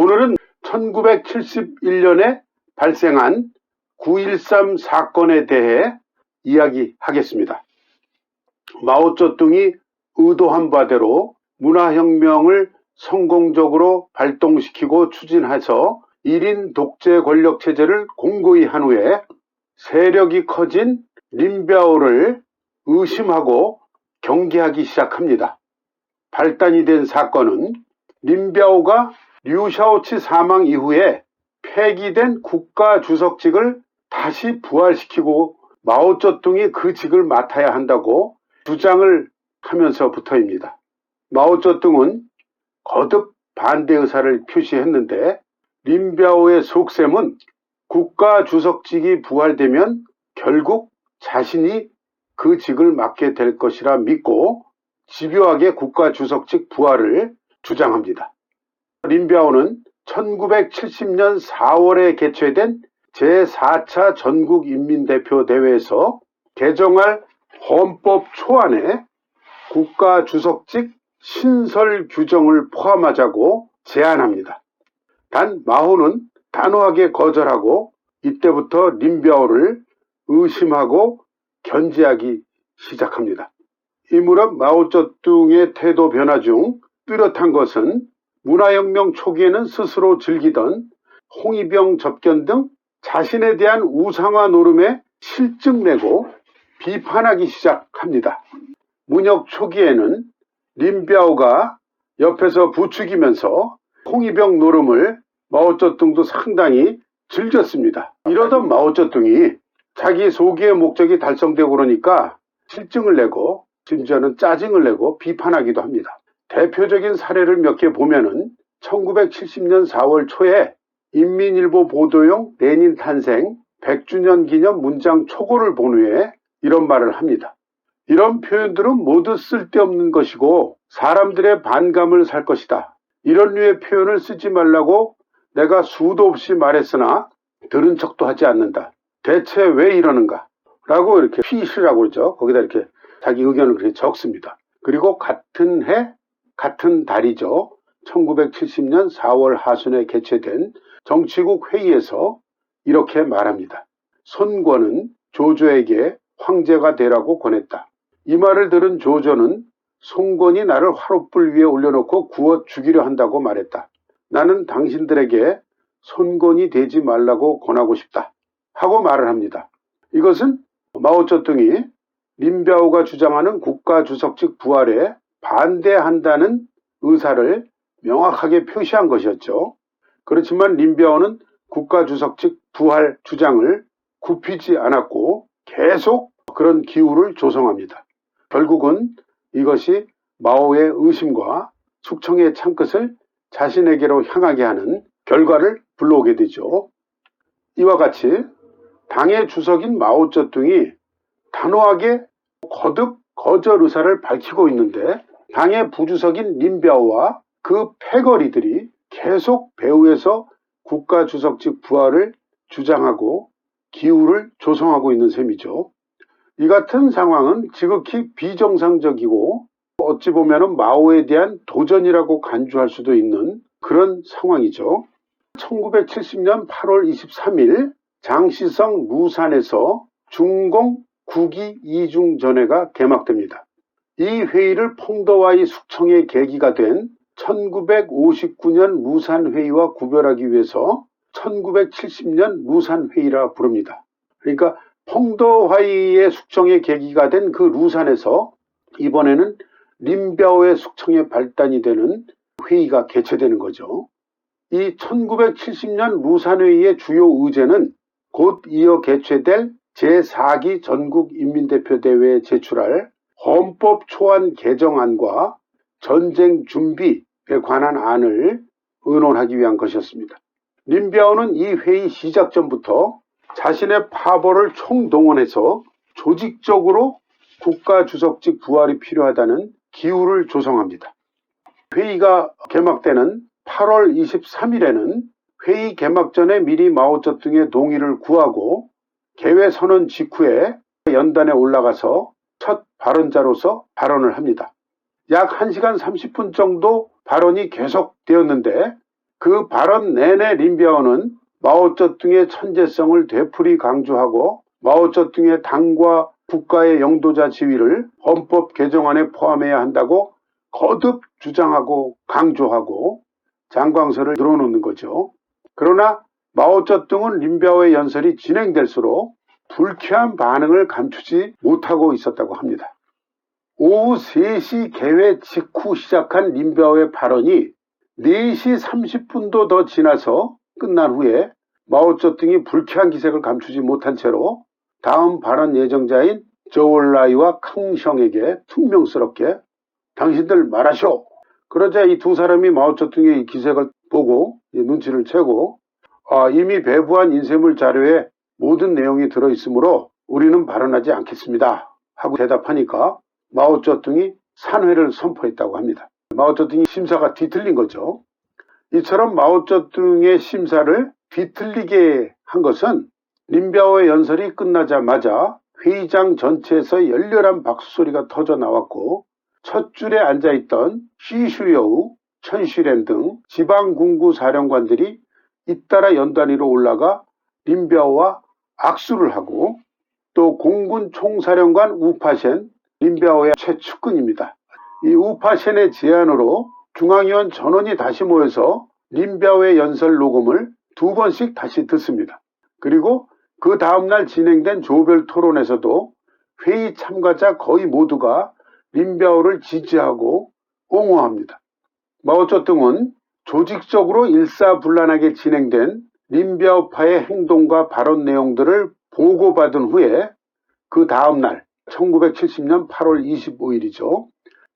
오늘은 1971년에 발생한 9.13 사건에 대해 이야기하겠습니다. 마오쩌둥이 의도한 바대로 문화혁명을 성공적으로 발동시키고 추진해서 1인 독재 권력체제를 공고히 한 후에 세력이 커진 린비아오를 의심하고 경계하기 시작합니다. 발단이 된 사건은 린비아오가 류샤오치 사망 이후에 폐기된 국가주석직을 다시 부활시키고 마오쩌둥이 그 직을 맡아야 한다고 주장을 하면서부터입니다. 마오쩌둥은 거듭 반대 의사를 표시했는데 린비아오의 속셈은 국가주석직이 부활되면 결국 자신이 그 직을 맡게 될 것이라 믿고 집요하게 국가주석직 부활을 주장합니다. 린비아오는 1970년 4월에 개최된 제4차 전국인민대표대회에서 개정할 헌법 초안에 국가주석직 신설 규정을 포함하자고 제안합니다. 단 마오는 단호하게 거절하고 이때부터 린비아오를 의심하고 견제하기 시작합니다. 이 무렵 마오쩌둥의 태도 변화 중 뚜렷한 것은 문화혁명 초기에는 스스로 즐기던 홍위병 접견 등 자신에 대한 우상화 노름에 실증내고 비판하기 시작합니다. 문혁 초기에는 린비아오가 옆에서 부추기면서 홍위병 노름을 마오쩌둥도 상당히 즐겼습니다. 이러던 마오쩌둥이 자기 소기의 목적이 달성되고 그러니까 실증을 내고 심지어는 짜증을 내고 비판하기도 합니다. 대표적인 사례를 몇 개 보면은 1970년 4월 초에 인민일보 보도용 레닌 탄생 100주년 기념 문장 초고를 본 후에 이런 말을 합니다. 이런 표현들은 모두 쓸데없는 것이고 사람들의 반감을 살 것이다. 이런 류의 표현을 쓰지 말라고 내가 수도 없이 말했으나 들은 척도 하지 않는다. 대체 왜 이러는가? 라고 이렇게 피시라고 그러죠. 거기다 이렇게 자기 의견을 그렇게 적습니다. 그리고 같은 해, 같은 달이죠. 1970년 4월 하순에 개최된 정치국 회의에서 이렇게 말합니다. 손권은 조조에게 황제가 되라고 권했다. 이 말을 들은 조조는 손권이 나를 화롯불 위에 올려놓고 구워 죽이려 한다고 말했다. 나는 당신들에게 손권이 되지 말라고 권하고 싶다. 하고 말을 합니다. 이것은 마오쩌둥이 린비아오가 주장하는 국가주석직 부활에 반대한다는 의사를 명확하게 표시한 것이었죠. 그렇지만 린비아오는 국가주석직 부활 주장을 굽히지 않았고 계속 그런 기우를 조성합니다. 결국은 이것이 마오의 의심과 숙청의 창끝을 자신에게로 향하게 하는 결과를 불러오게 되죠. 이와 같이 당의 주석인 마오쩌둥이 단호하게 거듭 거절 의사를 밝히고 있는데 당의 부주석인 린비아오와 그 패거리들이 계속 배후에서 국가주석직 부활을 주장하고 기우를 조성하고 있는 셈이죠. 이 같은 상황은 지극히 비정상적이고 어찌 보면 마오에 대한 도전이라고 간주할 수도 있는 그런 상황이죠. 1970년 8월 23일 장시성 루산에서 중공 국위 이중전회가 개막됩니다. 이 회의를 펑더와의 숙청의 계기가 된 1959년 루산회의와 구별하기 위해서 1970년 루산회의라 부릅니다. 그러니까 펑더화의의 숙청의 계기가 된 그 루산에서 이번에는 린비아오의 숙청의 발단이 되는 회의가 개최되는 거죠. 이 1970년 루산회의의 주요 의제는 곧 이어 개최될 제4기 전국인민대표대회에 제출할 헌법 초안 개정안과 전쟁 준비에 관한 안을 의논하기 위한 것이었습니다. 린비아오는 이 회의 시작 전부터 자신의 파벌을 총동원해서 조직적으로 국가주석직 부활이 필요하다는 기우를 조성합니다. 회의가 개막되는 8월 23일에는 회의 개막 전에 미리 마오쩌둥의 동의를 구하고 개회 선언 직후에 연단에 올라가서 첫 발언자로서 발언을 합니다. 약 1시간 30분 정도 발언이 계속되었는데 그 발언 내내 린비아오는 마오쩌둥의 천재성을 되풀이 강조하고 마오쩌둥의 당과 국가의 영도자 지위를 헌법 개정안에 포함해야 한다고 거듭 주장하고 강조하고 장광설을 늘어놓는 거죠. 그러나 마오쩌둥은 린비아오의 연설이 진행될수록 불쾌한 반응을 감추지 못하고 있었다고 합니다. 오후 3시 개회 직후 시작한 린비아오의 발언이 4시 30분도 더 지나서 끝난 후에 마오쩌둥이 불쾌한 기색을 감추지 못한 채로 다음 발언 예정자인 저올라이와 캉셩에게 퉁명스럽게 당신들 말하쇼. 그러자 이 두 사람이 마오쩌둥의 이 기색을 보고 눈치를 채고 이미 배부한 인쇄물 자료에 모든 내용이 들어있으므로 우리는 발언하지 않겠습니다 하고 대답하니까 마오쩌둥이 산회를 선포했다고 합니다. 마오쩌둥이 심사가 뒤틀린 거죠. 이처럼 마오쩌둥의 심사를 뒤틀리게 한 것은 린비아오의 연설이 끝나자마자 회의장 전체에서 열렬한 박수소리가 터져 나왔고 첫 줄에 앉아있던 시슈여우, 천슈렌 등 지방군구 사령관들이 잇따라 연단위로 올라가 린비아오와 악수를 하고 또 공군 총사령관 우파셴, 린비아오의 최측근입니다. 이 우파셴의 제안으로 중앙위원 전원이 다시 모여서 린비아오의 연설 녹음을 2번씩 다시 듣습니다. 그리고 그 다음날 진행된 조별 토론에서도 회의 참가자 거의 모두가 린비아오를 지지하고 옹호합니다. 마오쩌둥은 조직적으로 일사불란하게 진행된 린비아오파의 행동과 발언 내용들을 보고받은 후에 그 다음날 1970년 8월 25일이죠.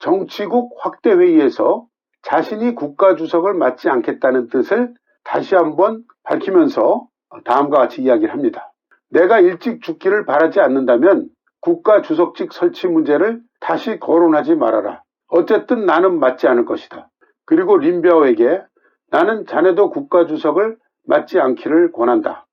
정치국 확대회의에서 자신이 국가주석을 맡지 않겠다는 뜻을 다시 한번 밝히면서 다음과 같이 이야기를 합니다. 내가 일찍 죽기를 바라지 않는다면 국가주석직 설치 문제를 다시 거론하지 말아라. 어쨌든 나는 맡지 않을 것이다. 그리고 린비아오에게 나는 자네도 국가주석을 맡지 않기를 권한다.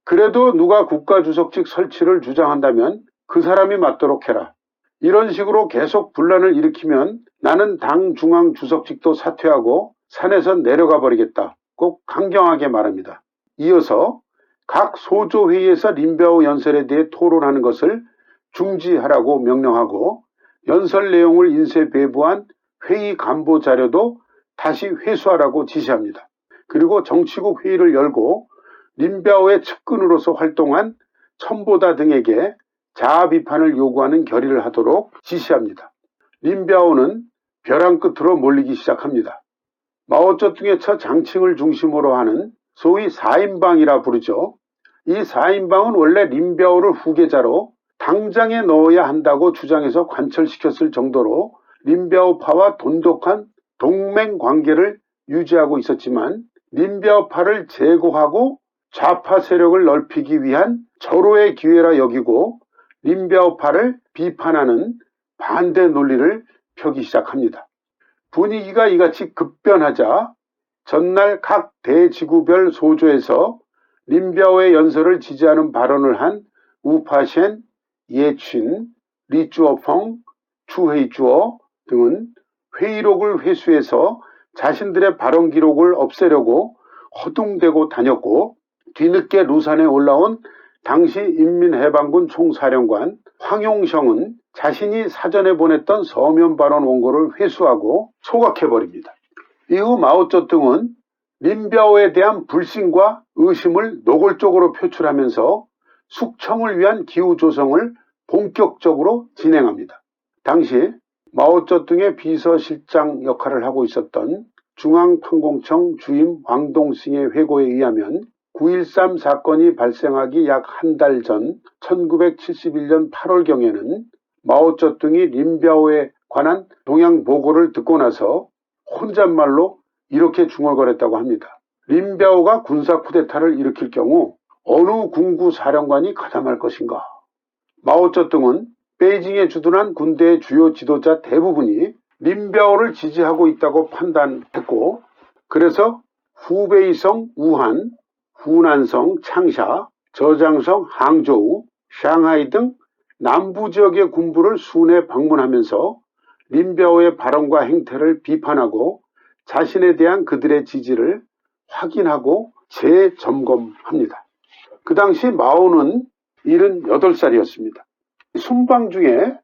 그래도 누가 국가주석직 설치를 주장한다면 그 사람이 맡도록 해라. 이런 식으로 계속 분란을 일으키면 나는 당 중앙 주석직도 사퇴하고 산에서 내려가 버리겠다. 꼭 강경하게 말합니다. 이어서 각 소조회의에서 린비아오 연설에 대해 토론하는 것을 중지하라고 명령하고 연설 내용을 인쇄 배부한 회의 간보 자료도 다시 회수하라고 지시합니다. 그리고 정치국 회의를 열고 린비아오의 측근으로서 활동한 첨보다 등에게 자아 비판을 요구하는 결의를 하도록 지시합니다. 린비아오는 벼랑 끝으로 몰리기 시작합니다. 마오쩌둥의 첫 장칭을 중심으로 하는 소위 4인방이라 부르죠. 이 4인방은 원래 린비아오를 후계자로 당장에 넣어야 한다고 주장해서 관철시켰을 정도로 린비아오파와 돈독한 동맹 관계를 유지하고 있었지만 린비아오파를 제거하고 좌파 세력을 넓히기 위한 절호의 기회라 여기고 린비아오파를 비판하는 반대 논리를 펴기 시작합니다. 분위기가 이같이 급변하자 전날 각 대지구별 소조에서 린비아오의 연설을 지지하는 발언을 한 우파셴, 예춘, 리쭈어펑, 추헤이쭈어 등은 회의록을 회수해서 자신들의 발언 기록을 없애려고 허둥대고 다녔고 뒤늦게 루산에 올라온 당시 인민해방군 총사령관 황용성은 자신이 사전에 보냈던 서면 발언 원고를 회수하고 소각해버립니다. 이후 마오쩌둥은 린비아오에 대한 불신과 의심을 노골적으로 표출하면서 숙청을 위한 기후 조성을 본격적으로 진행합니다. 당시 마오쩌둥의 비서실장 역할을 하고 있었던 중앙판공청 주임 왕동승의 회고에 의하면 9.13 사건이 발생하기 약 한 달 전 1971년 8월경에는 마오쩌둥이 린비아오에 관한 동향 보고를 듣고 나서 혼잣말로 이렇게 중얼거렸다고 합니다. 린비아오가 군사 쿠데타를 일으킬 경우 어느 군구 사령관이 가담할 것인가? 마오쩌둥은 베이징에 주둔한 군대의 주요 지도자 대부분이 린비아오를 지지하고 있다고 판단했고 그래서 후베이성 우한, 후난성 창샤, 저장성 항저우, 상하이 등 남부 지역의 군부를 순회 방문하면서 린비아오의 발언과 행태를 비판하고 자신에 대한 그들의 지지를 확인하고 재점검합니다. 그 당시 마오는 78살이었습니다. 순방 중에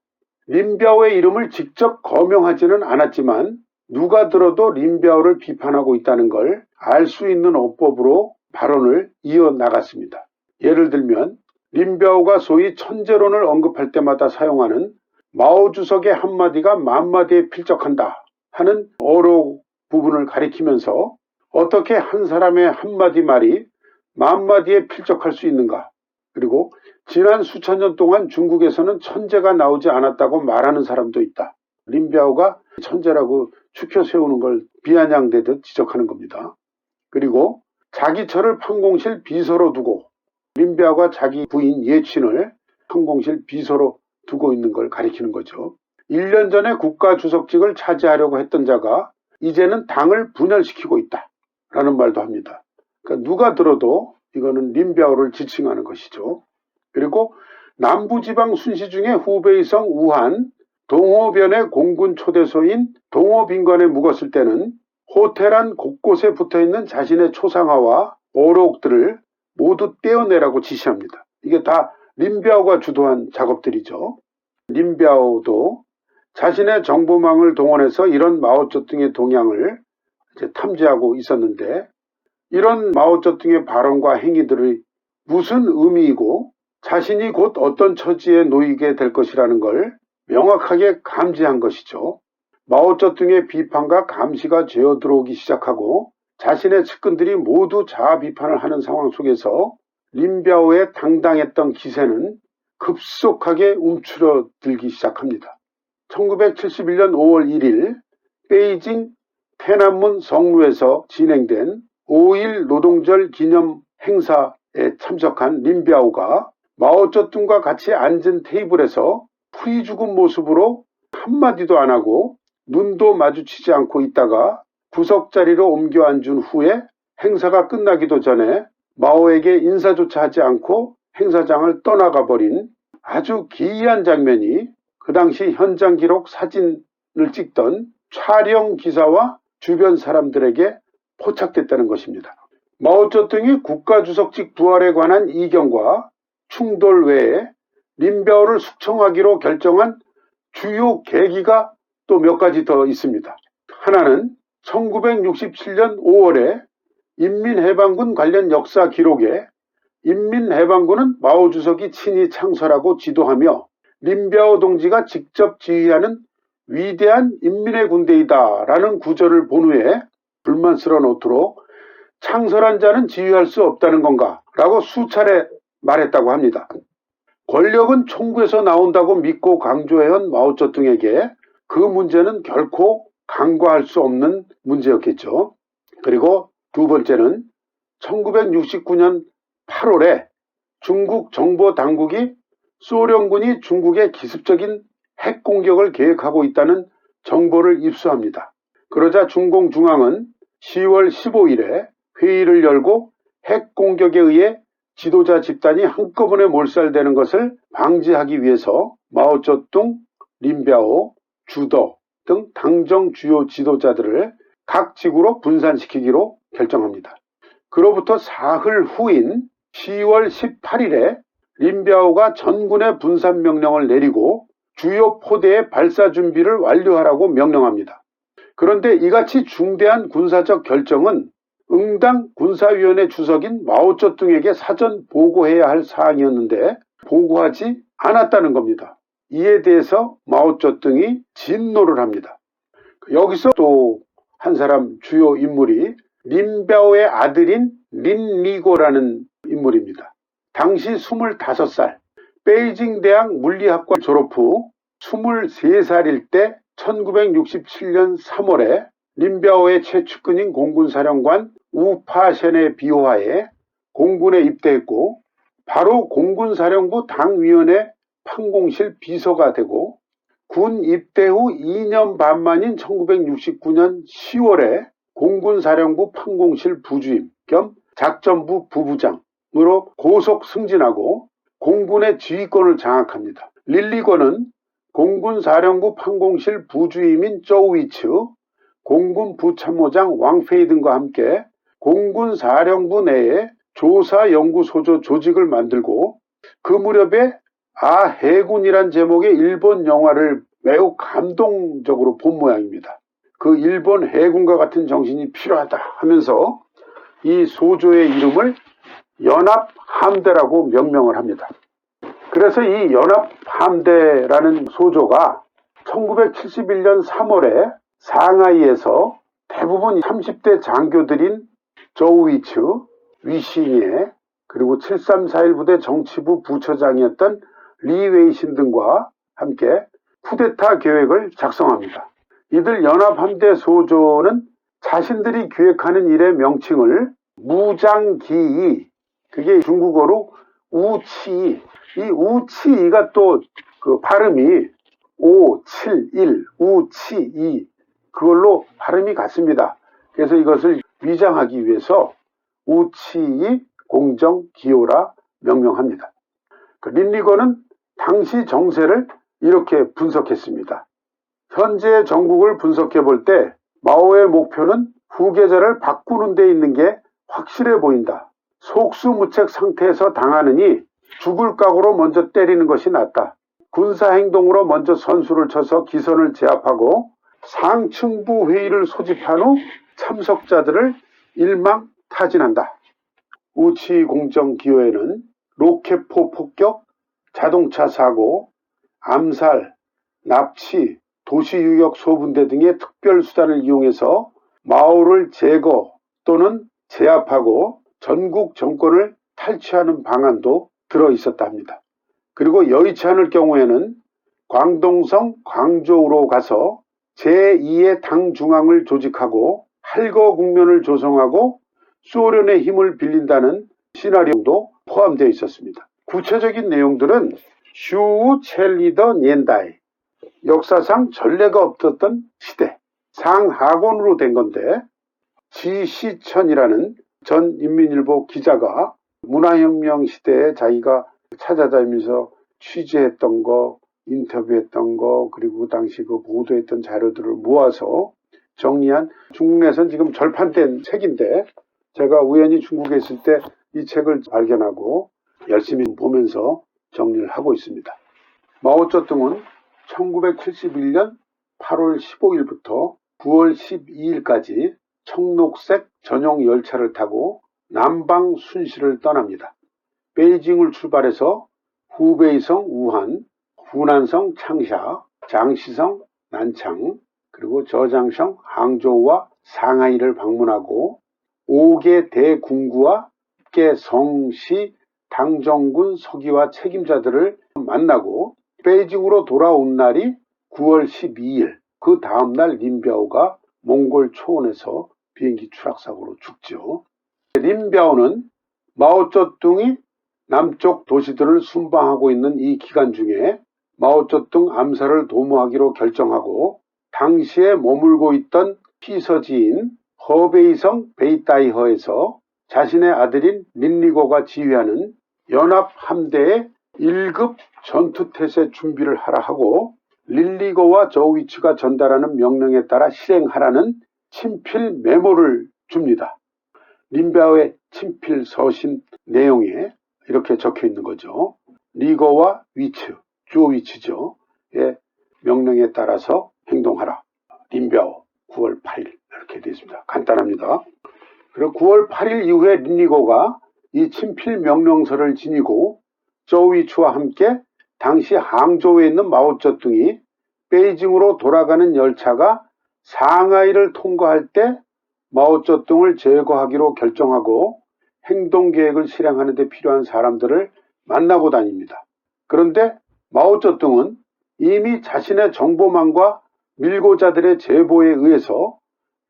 린비아오의 이름을 직접 거명하지는 않았지만 누가 들어도 린비아오를 비판하고 있다는 걸 알 수 있는 어법으로 발언을 이어나갔습니다. 예를 들면 린비아오가 소위 천재론을 언급할 때마다 사용하는 마오 주석의 한마디가 만마디에 필적한다 하는 어록 부분을 가리키면서 어떻게 한 사람의 한마디 말이 만마디에 필적할 수 있는가, 그리고 지난 수천 년 동안 중국에서는 천재가 나오지 않았다고 말하는 사람도 있다. 린비아오가 천재라고 추켜 세우는 걸 비아냥대듯 지적하는 겁니다. 그리고 자기처를 판공실 비서로 두고, 린비아오가 자기 부인 예친을 판공실 비서로 두고 있는 걸 가리키는 거죠. 1년 전에 국가주석직을 차지하려고 했던 자가 이제는 당을 분열시키고 있다 라는 말도 합니다. 그러니까 누가 들어도 이거는 린비아오를 지칭하는 것이죠. 그리고 남부지방 순시 중에 후베이성 우한 동호변의 공군 초대소인 동호빈관에 묵었을 때는 호텔 곳곳에 붙어있는 자신의 초상화와 어록들을 모두 떼어내라고 지시합니다. 이게 다 린비아오가 주도한 작업들이죠. 린비아오도 자신의 정보망을 동원해서 이런 마오쩌둥의 동향을 탐지하고 있었는데, 이런 마오쩌둥의 발언과 행위들이 무슨 의미이고 자신이 곧 어떤 처지에 놓이게 될 것이라는 걸 명확하게 감지한 것이죠. 마오쩌둥의 비판과 감시가 죄어들어오기 시작하고 자신의 측근들이 모두 자아 비판을 하는 상황 속에서 린비아오의 당당했던 기세는 급속하게 움츠러들기 시작합니다. 1971년 5월 1일 베이징天安문 성루에서 진행된 5.1 노동절 기념 행사에 참석한 린비아오가 마오쩌둥과 같이 앉은 테이블에서 풀이 죽은 모습으로 한마디도 안 하고 눈도 마주치지 않고 있다가 구석자리로 옮겨 앉은 후에 행사가 끝나기도 전에 마오에게 인사조차 하지 않고 행사장을 떠나가 버린 아주 기이한 장면이 그 당시 현장 기록 사진을 찍던 촬영 기사와 주변 사람들에게 포착됐다는 것입니다. 마오쩌둥이 국가주석직 부활에 관한 이견과 충돌 외에 린비아오를 숙청하기로 결정한 주요 계기가 또 몇 가지 더 있습니다. 하나는 1967년 5월에 인민해방군 관련 역사 기록에 인민해방군은 마오 주석이 친히 창설하고 지도하며 린비아오 동지가 직접 지휘하는 위대한 인민의 군대이다 라는 구절을 본 후에 불만스러운 어투로 창설한 자는 지휘할 수 없다는 건가 라고 수차례 말했다고 합니다. 권력은 총구에서 나온다고 믿고 강조해온 마오쩌둥에게 그 문제는 결코 간과할 수 없는 문제였겠죠. 그리고 두 번째는 1969년 8월에 중국 정보당국이 소련군이 중국에 기습적인 핵 공격을 계획하고 있다는 정보를 입수합니다. 그러자 중공중앙은 10월 15일에 회의를 열고 핵 공격에 의해 지도자 집단이 한꺼번에 몰살되는 것을 방지하기 위해서 마오쩌둥, 린비아오, 주더 등 당정 주요 지도자들을 각 지구로 분산시키기로 결정합니다. 그로부터 사흘 후인 10월 18일에 린비아오가 전군의 분산 명령을 내리고 주요 포대의 발사 준비를 완료하라고 명령합니다. 그런데 이같이 중대한 군사적 결정은 응당 군사위원회 주석인 마오쩌둥에게 사전 보고해야 할 사항이었는데 보고하지 않았다는 겁니다. 이에 대해서 마오쩌둥이 진노를 합니다. 여기서 또 한 사람 주요 인물이 린비아오의 아들인 린리고라는 인물입니다. 당시 25살, 베이징 대학 물리학과 졸업 후 23살일 때 1967년 3월에 린비아오의 최측근인 공군사령관 우파셴의 비호하에 공군에 입대했고 바로 공군사령부 당위원회 판공실 비서가 되고 군 입대 후 2년 반 만인 1969년 10월에 공군사령부 판공실 부주임 겸 작전부 부부장으로 고속 승진하고 공군의 지휘권을 장악합니다. 린리고는 공군사령부 판공실 부주임인 쪼우이츠, 공군 부참모장 왕페이 등과 함께 공군사령부 내에 조사연구소조 조직을 만들고 그 무렵에 해군이란 제목의 일본 영화를 매우 감동적으로 본 모양입니다. 그 일본 해군과 같은 정신이 필요하다 하면서 이 소조의 이름을 연합함대라고 명명을 합니다. 그래서 이 연합함대라는 소조가 1971년 3월에 상하이에서 대부분 30대 장교들인 조우이츠, 위신예, 그리고 7341 부대 정치부 부처장이었던 리웨이신 등과 함께 쿠데타 계획을 작성합니다. 이들 연합함대 소조는 자신들이 기획하는 일의 명칭을 무장기이, 그게 중국어로 우치이, 이 우치이가 또 그 발음이 571 우치이, 그걸로 발음이 같습니다. 그래서 이것을 위장하기 위해서 우치이 공정기호라 명명합니다. 린리거는 당시 정세를 이렇게 분석했습니다. 현재 전국을 분석해 볼 때 마오의 목표는 후계자를 바꾸는 데 있는 게 확실해 보인다. 속수무책 상태에서 당하느니 죽을 각오로 먼저 때리는 것이 낫다. 군사행동으로 먼저 선수를 쳐서 기선을 제압하고 상층부 회의를 소집한 후 참석자들을 일망타진한다. 우치 공정기호에는 로켓포 폭격, 자동차 사고, 암살, 납치, 도시유역 소분대 등의 특별수단을 이용해서 마오를 제거 또는 제압하고 전국 정권을 탈취하는 방안도 들어있었다 합니다. 그리고 여의치 않을 경우에는 광동성 광저우로 가서 제2의 당 중앙을 조직하고 할거 국면을 조성하고 소련의 힘을 빌린다는 시나리오도 포함되어 있었습니다. 구체적인 내용들은 슈우 첼리더 옌다이, 역사상 전례가 없었던 시대, 상하권으로 된 건데 지시천이라는 전 인민일보 기자가 문화혁명 시대에 자기가 찾아다니면서 취재했던 거, 인터뷰했던 거, 그리고 그 당시 그 보도했던 자료들을 모아서 정리한, 중국 내선 지금 절판된 책인데 제가 우연히 중국에 있을 때 이 책을 발견하고 열심히 보면서 정리를 하고 있습니다. 마오쩌둥은 1971년 8월 15일부터 9월 12일까지 청록색 전용 열차를 타고 남방 순시를 떠납니다. 베이징을 출발해서 후베이성 우한, 후난성 창샤, 장시성 난창, 그리고 저장성 항저우와 상하이를 방문하고 5개 대군구와 10개 성시 당정군 서기와 책임자들을 만나고 베이징으로 돌아온 날이 9월 12일, 그 다음날 린비아오가 몽골 초원에서 비행기 추락사고로 죽죠. 린비아오는 마오쩌둥이 남쪽 도시들을 순방하고 있는 이 기간 중에 마오쩌둥 암살을 도모하기로 결정하고 당시에 머물고 있던 피서지인 허베이성 베이따이허에서 자신의 아들인 린리거가 지휘하는 연합함대의 1급 전투태세 준비를 하라 하고 린리거와 저우이츠가 전달하는 명령에 따라 실행하라는 친필 메모를 줍니다. 린비아오의 친필 서신 내용에 이렇게 적혀 있는 거죠. 리거와 위츠, 조위츠죠. 의 명령에 따라서 행동하라. 린비아오 9월 8일 이렇게 되어 있습니다. 간단합니다. 그리고 9월 8일 이후에 린리거가 이 친필 명령서를 지니고 조위츠와 함께 당시 항저우에 있는 마오쩌둥이 베이징으로 돌아가는 열차가 상하이를 통과할 때 마오쩌둥을 제거하기로 결정하고 행동계획을 실행하는 데 필요한 사람들을 만나고 다닙니다. 그런데 마오쩌둥은 이미 자신의 정보망과 밀고자들의 제보에 의해서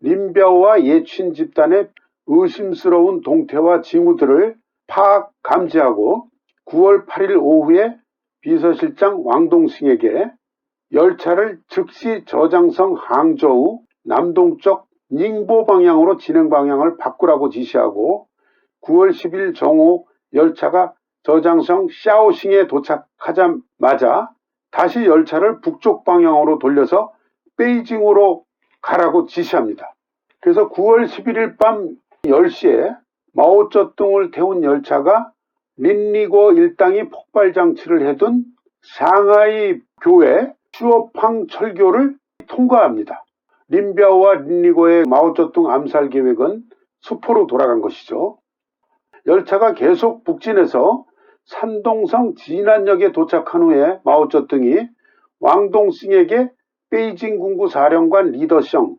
린비아오와 예친 집단의 의심스러운 동태와 징후들을 파악 감지하고 9월 8일 오후에 비서실장 왕동승에게 열차를 즉시 저장성 항저우 남동쪽 닝보 방향으로 진행 방향을 바꾸라고 지시하고 9월 10일 정오 열차가 저장성 샤오싱에 도착하자마자 다시 열차를 북쪽 방향으로 돌려서 베이징으로 가라고 지시합니다. 그래서 9월 11일 밤 10시에 마오쩌둥을 태운 열차가 린리고 일당이 폭발 장치를 해둔 상하이 교회 슈어팡 철교를 통과합니다. 린비아오와 린리고의 마오쩌둥 암살 계획은 수포로 돌아간 것이죠. 열차가 계속 북진해서 산동성 진안역에 도착한 후에 마오쩌둥이 왕동싱에게 베이징 군구 사령관 리더성,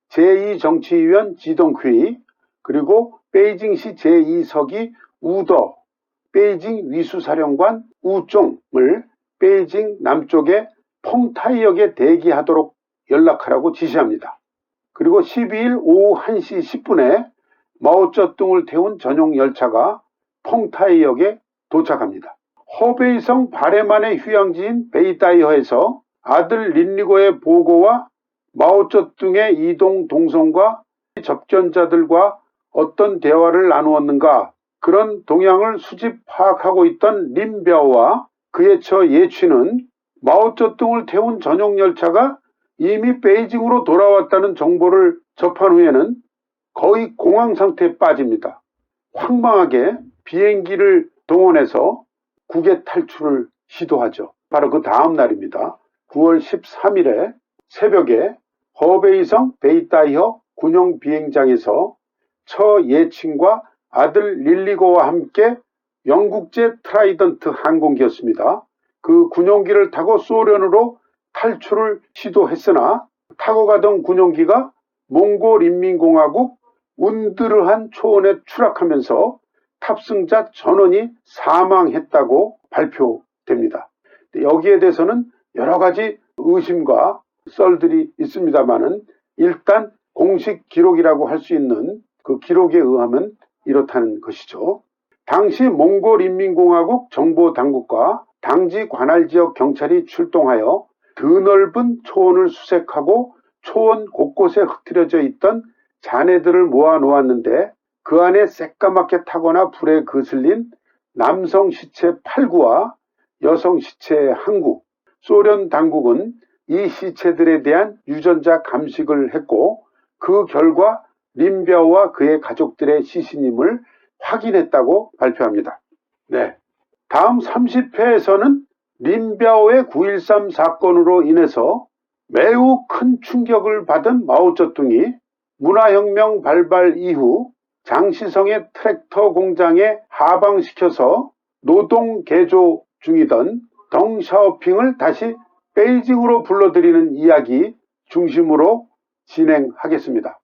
제2정치위원 지동퀴, 그리고 베이징시 제2서기 우더, 베이징 위수사령관 우종을 베이징 남쪽의 펑타이역에 대기하도록 연락하라고 지시합니다. 그리고 12일 오후 1시 10분에 마오쩌둥을 태운 전용 열차가 펑타이역에 도착합니다. 허베이성 바레만의 휴양지인 베이다이허에서 아들 린리고의 보고와 마오쩌둥의 이동 동선과 접견자들과 어떤 대화를 나누었는가, 그런 동향을 수집 파악하고 있던 린비아오와 그의 처 예취는 마오쩌둥을 태운 전용 열차가 이미 베이징으로 돌아왔다는 정보를 접한 후에는 거의 공황 상태에 빠집니다. 황망하게 비행기를 동원해서 국외 탈출을 시도하죠. 바로 그 다음 날입니다. 9월 13일에 새벽에 허베이성 베이다이허 군용 비행장에서 처 예친과 아들 릴리고와 함께 영국제 트라이던트 항공기였습니다. 그 군용기를 타고 소련으로 탈출을 시도했으나 타고 가던 군용기가 몽골인민공화국 운드르한 초원에 추락하면서 탑승자 전원이 사망했다고 발표됩니다. 여기에 대해서는 여러 가지 의심과 썰들이 있습니다만은 일단 공식 기록이라고 할 수 있는 그 기록에 의하면 이렇다는 것이죠. 당시 몽골인민공화국 정보당국과 당지 관할지역 경찰이 출동하여 드넓은 초원을 수색하고 초원 곳곳에 흩어져 있던 잔해들을 모아 놓았는데 그 안에 새까맣게 타거나 불에 거슬린 남성 시체 8구와 여성 시체 1구, 소련 당국은 이 시체들에 대한 유전자 감식을 했고 그 결과 린비아오와 그의 가족들의 시신임을 확인했다고 발표합니다. 네, 다음 30회에서는 린비아오의 9.13 사건으로 인해서 매우 큰 충격을 받은 마오쩌둥이 문화혁명 발발 이후 장시성의 트랙터 공장에 하방시켜서 노동 개조 중이던 덩샤오핑을 다시 베이징으로 불러들이는 이야기 중심으로 진행하겠습니다.